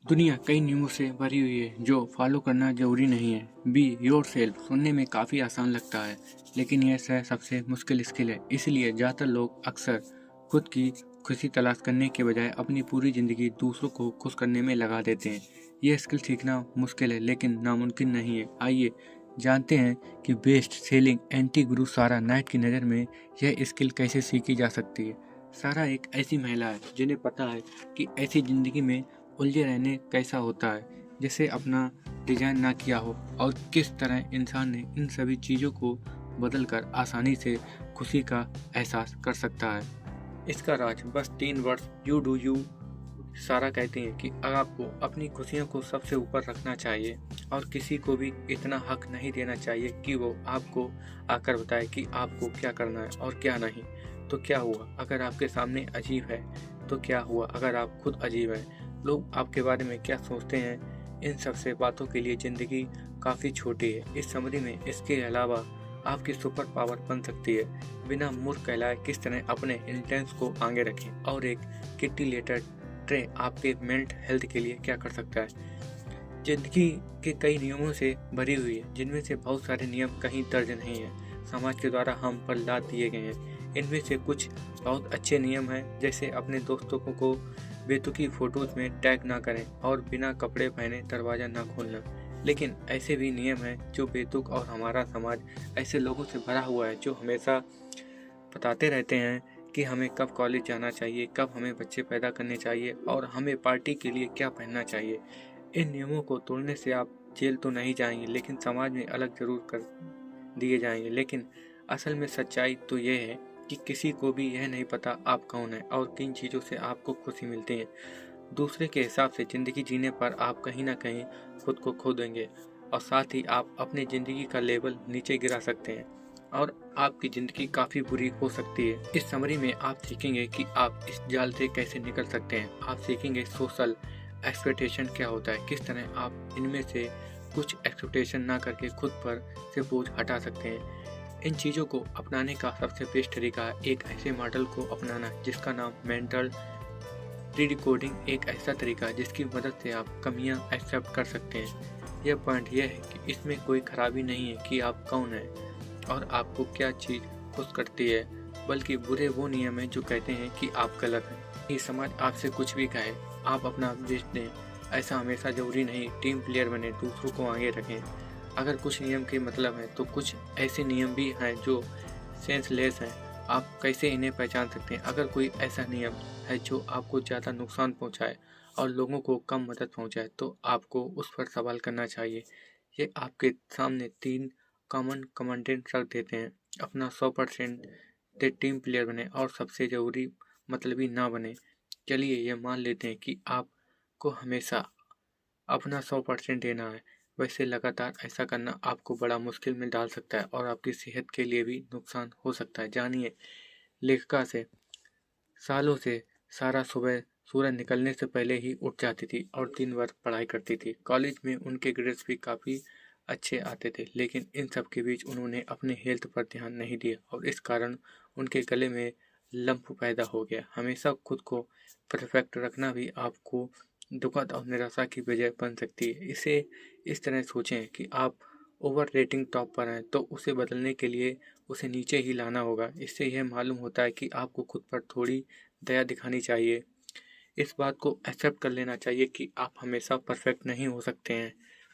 दुनिया कई नियमों से भरी हुई है जो फॉलो करना जरूरी नहीं है। बी योर सेल्फ सुनने में काफ़ी आसान लगता है, लेकिन यह सबसे मुश्किल स्किल है। इसलिए ज़्यादातर लोग अक्सर खुद की खुशी तलाश करने के बजाय अपनी पूरी ज़िंदगी दूसरों को खुश करने में लगा देते हैं। यह स्किल सीखना मुश्किल है लेकिन नामुमकिन नहीं है। आइए जानते हैं कि बेस्ट सेलिंग एंटी गुरु सारा नाइट की नज़र में यह स्किल कैसे सीखी जा सकती है। सारा एक ऐसी महिला है जिन्हें पता है कि ऐसी ज़िंदगी में उलझे रहने कैसा होता है जिसे अपना डिजाइन ना किया हो, और किस तरह इंसान ने इन सभी चीज़ों को बदलकर आसानी से खुशी का एहसास कर सकता है। इसका राज बस 3 वर्ष यू डू यू। सारा कहती हैं कि आपको अपनी खुशियों को सबसे ऊपर रखना चाहिए और किसी को भी इतना हक नहीं देना चाहिए कि वो आपको आकर बताए कि आपको क्या करना है और क्या नहीं। तो क्या हुआ अगर आपके सामने अजीब है, तो क्या हुआ अगर आप खुद अजीब हैं। लोग आपके बारे में क्या सोचते हैं, इन सब से बातों के लिए ज़िंदगी काफ़ी छोटी है। इस समरी में इसके अलावा आपकी सुपर पावर बन सकती है। बिना मूर्ख कहलाए किस तरह अपने इंटेंस को आगे रखें, और एक किटी लेटर ट्रे आपके मेंटल हेल्थ के लिए क्या कर सकता है। जिंदगी के कई नियमों से भरी हुई है, जिनमें से बहुत सारे नियम कहीं दर्ज नहीं है, समाज के द्वारा हम पर लाद दिए गए हैं। इनमें से कुछ बहुत अच्छे नियम हैं, जैसे अपने दोस्तों को बेतुकी फोटोज में टैग ना करें और बिना कपड़े पहने दरवाज़ा ना खोलना। लेकिन ऐसे भी नियम हैं जो बेतुक, और हमारा समाज ऐसे लोगों से भरा हुआ है जो हमेशा बताते रहते हैं कि हमें कब कॉलेज जाना चाहिए, कब हमें बच्चे पैदा करने चाहिए और हमें पार्टी के लिए क्या पहनना चाहिए। इन नियमों को तोड़ने से आप जेल तो नहीं जाएंगे, लेकिन समाज में अलग जरूर कर दिए जाएंगे। लेकिन असल में सच्चाई तो ये है कि किसी को भी यह नहीं पता आप कौन है और किन चीज़ों से आपको खुशी मिलती है। दूसरे के हिसाब से ज़िंदगी जीने पर आप कहीं ना कहीं खुद को खो देंगे, और साथ ही आप अपनी ज़िंदगी का लेवल नीचे गिरा सकते हैं और आपकी ज़िंदगी काफ़ी बुरी हो सकती है। इस समरी में आप सीखेंगे कि आप इस जाल से कैसे निकल सकते हैं। आप सीखेंगे सोशल एक्सपेक्टेशन क्या होता है, किस तरह आप इनमें से कुछ एक्सपेक्टेशन ना करके खुद पर से बोझ हटा सकते हैं। इन चीज़ों को अपनाने का सबसे बेस्ट तरीका है एक ऐसे मॉडल को अपनाना जिसका नाम मेंटल रीडिकोडिंग। एक ऐसा तरीका है जिसकी मदद से आप कमियां एक्सेप्ट कर सकते हैं। यह पॉइंट यह है कि इसमें कोई खराबी नहीं है कि आप कौन हैं और आपको क्या चीज़ खुश करती है, बल्कि बुरे वो नियम हैं जो कहते हैं कि आप गलत हैं। ये समाज आपसे कुछ भी कहे, आप अपना बेच दें, ऐसा हमेशा जरूरी नहीं। टीम प्लेयर बने, दूसरों को आगे रखें। अगर कुछ नियम के मतलब हैं तो कुछ ऐसे नियम भी हैं जो सेंसलेस हैं। आप कैसे इन्हें पहचान सकते हैं। अगर कोई ऐसा नियम है जो आपको ज़्यादा नुकसान पहुंचाए और लोगों को कम मदद पहुंचाए, तो आपको उस पर सवाल करना चाहिए। ये आपके सामने 3 कॉमन कमांडेंट रख देते हैं। अपना 100% दे, टीम प्लेयर बने और सबसे ज़रूरी मतलबी ना बने। चलिए ये मान लेते हैं कि आपको हमेशा अपना 100% देना है। वैसे लगातार ऐसा करना आपको बड़ा मुश्किल में डाल सकता है और आपकी सेहत के लिए भी नुकसान हो सकता है। जानिए लेखिका से। सालों से सारा सुबह सूरज निकलने से पहले ही उठ जाती थी और दिन भर पढ़ाई करती थी। कॉलेज में उनके ग्रेड्स भी काफ़ी अच्छे आते थे, लेकिन इन सब के बीच उन्होंने अपने हेल्थ पर ध्यान नहीं दिया और इस कारण उनके गले में लंप पैदा हो गया। हमेशा खुद को परफेक्ट रखना भी आपको दुखद और निराशा की वजह बन सकती है। इसे इस तरह सोचें कि आप ओवर रेटिंग टॉप पर हैं, तो उसे बदलने के लिए उसे नीचे ही लाना होगा। इससे यह मालूम होता है कि आपको खुद पर थोड़ी दया दिखानी चाहिए। इस बात को एक्सेप्ट कर लेना चाहिए कि आप हमेशा परफेक्ट नहीं हो सकते हैं।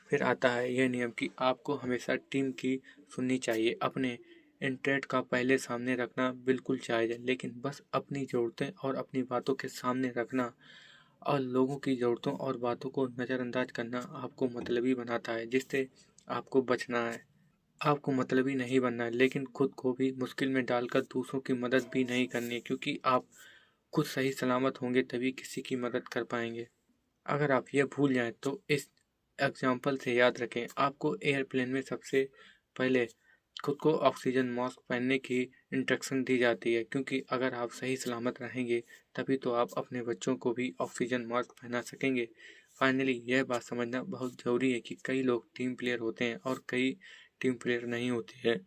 फिर आता है यह नियम कि आपको हमेशा टीम की सुननी चाहिए। अपने इंटरेस्ट का पहले सामने रखना बिल्कुल जायज़ है, लेकिन बस अपनी ज़रूरतें और अपनी बातों के सामने रखना और लोगों की ज़रूरतों और बातों को नज़रअंदाज करना आपको मतलबी बनाता है, जिससे आपको बचना है। आपको मतलबी नहीं बनना है, लेकिन खुद को भी मुश्किल में डालकर दूसरों की मदद भी नहीं करनी है, क्योंकि आप खुद सही सलामत होंगे तभी किसी की मदद कर पाएंगे। अगर आप ये भूल जाएं तो इस एग्जाम्पल से याद रखें। आपको एयरप्लेन में सबसे पहले खुद को ऑक्सीजन मास्क पहनने की इंस्ट्रक्शन दी जाती है, क्योंकि अगर आप सही सलामत रहेंगे तभी तो आप अपने बच्चों को भी ऑक्सीजन मास्क पहना सकेंगे। फाइनली यह बात समझना बहुत ज़रूरी है कि कई लोग टीम प्लेयर होते हैं और कई टीम प्लेयर नहीं होते हैं।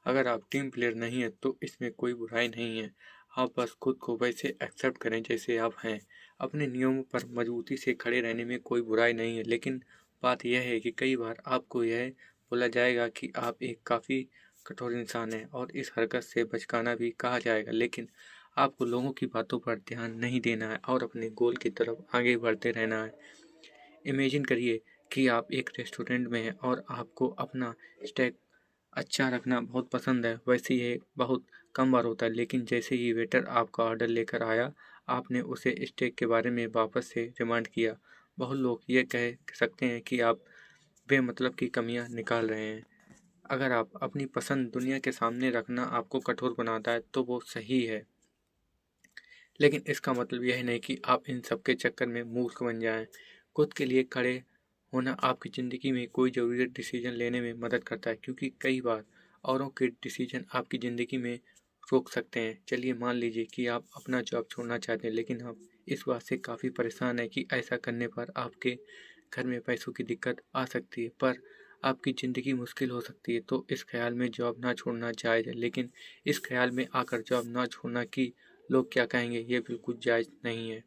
अगर आप टीम प्लेयर नहीं हैं तो इसमें कोई बुराई नहीं है। आप बस खुद को वैसे एक्सेप्ट करें जैसे आप हैं। अपने नियमों पर मजबूती से खड़े रहने में कोई बुराई नहीं है, लेकिन बात यह है कि कई बार आपको यह बोला जाएगा कि आप एक काफ़ी कठोर इंसान हैं और इस हरकत से बचकाना भी कहा जाएगा। लेकिन आपको लोगों की बातों पर ध्यान नहीं देना है और अपने गोल की तरफ आगे बढ़ते रहना है। इमेजिन करिए कि आप एक रेस्टोरेंट में हैं और आपको अपना स्टेक अच्छा रखना बहुत पसंद है। वैसे ये बहुत कम बार होता है, लेकिन जैसे ही वेटर आपका ऑर्डर लेकर आया, आपने उसे स्टेक के बारे में वापस से डिमांड किया। बहुत लोग ये कह सकते हैं कि आप बेमतलब की कमियां निकाल रहे हैं। अगर आप अपनी पसंद दुनिया के सामने रखना आपको कठोर बनाता है तो वो सही है, लेकिन इसका मतलब यह नहीं कि आप इन सब के चक्कर में मूर्ख बन जाएं। खुद के लिए खड़े होना आपकी ज़िंदगी में कोई ज़रूरी डिसीजन लेने में मदद करता है, क्योंकि कई बार औरों के डिसीजन आपकी ज़िंदगी में रोक सकते हैं। चलिए मान लीजिए कि आप अपना जॉब छोड़ना चाहते हैं, लेकिन आप इस बात से काफ़ी परेशान हैं कि ऐसा करने पर आपके घर में पैसों की दिक्कत आ सकती है, पर आपकी ज़िंदगी मुश्किल हो सकती है। तो इस ख्याल में जॉब ना छोड़ना जायज़ है, लेकिन इस ख्याल में आकर जॉब ना छोड़ना कि लोग क्या कहेंगे, ये बिल्कुल जायज़ नहीं है।